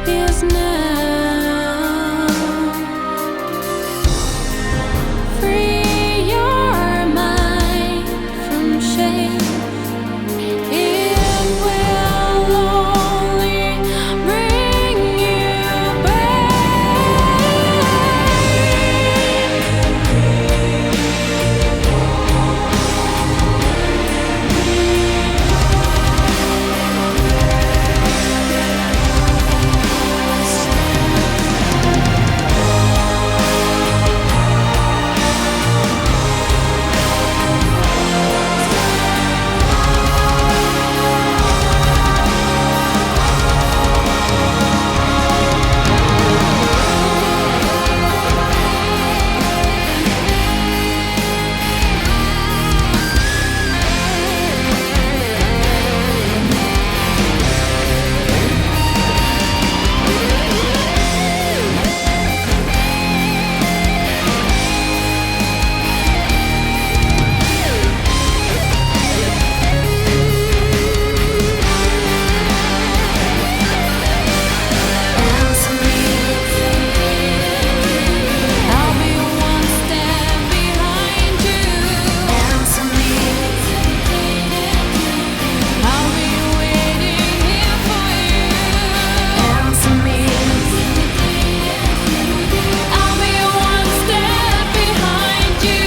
is now. Free your mind from shame. It will only bring you back. I'll be one step behind you. I'll be waiting here for you. I'll be one step behind you.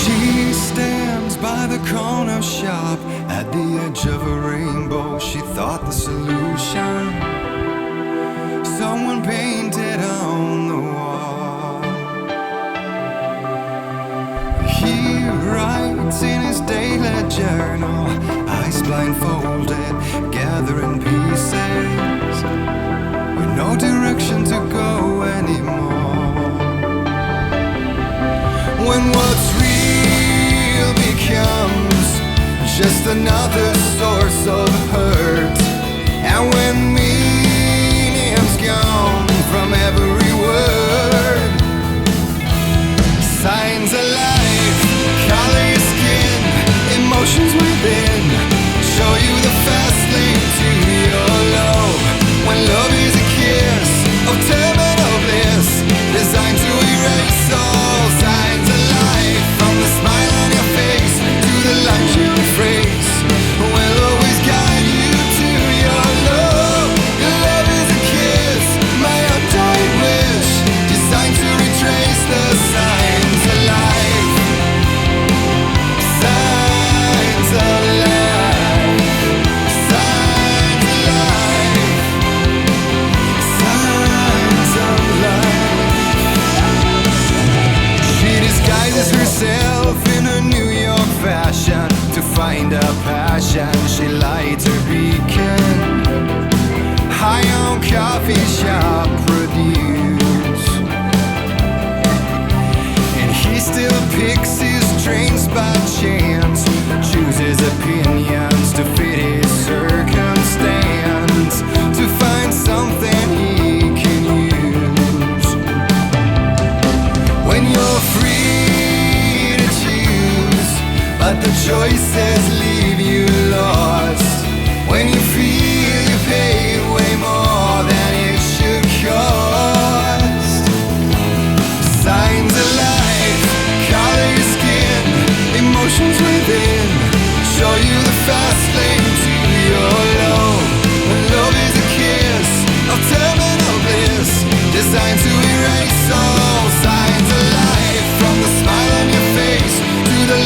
She stands by the corner shop at the edge of a rainbow. She thought the solution someone painted on the wall. He writes in his daily journal, eyes blindfolded, gathering pieces with no direction to go anymore. When what's real becomes just another source of hurt, and when meaning's gone from every word, signs of life, color your skin, emotions within, show you the fast lane to your love. When love is a kiss of terminal bliss, designed to erase all signs of life, from the smile on your face to the lines you phrase, will always guide you to your love. Your love is a kiss, my undying wish, designed to retrace the signs of life. Signs of life. Signs of life. Signs of life. She disguises herself in her New York fashion to find a passion. She lights her beacon high on coffee shop produce, and he still picks his trains by chance, chooses opinions to fit his circumstance, to find something he can use. When you're free to choose, but the choices leave you lost. When you feel you pay way more than it should cost. Signs of life, color your skin, emotions within, show you the fast lane to your love. When love is a kiss of terminal bliss, designed to erase all signs of life, from the smile on your face to the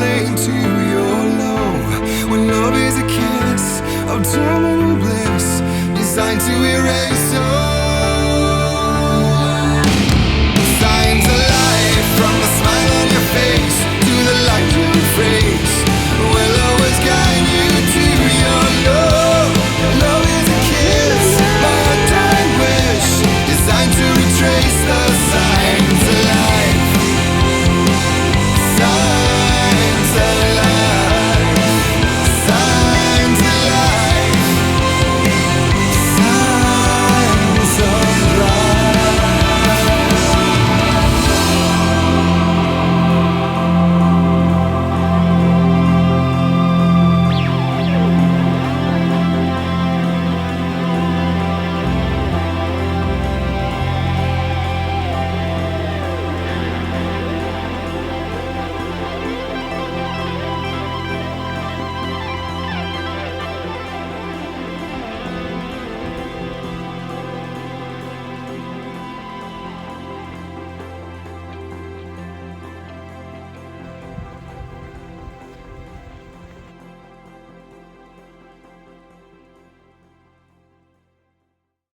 lane to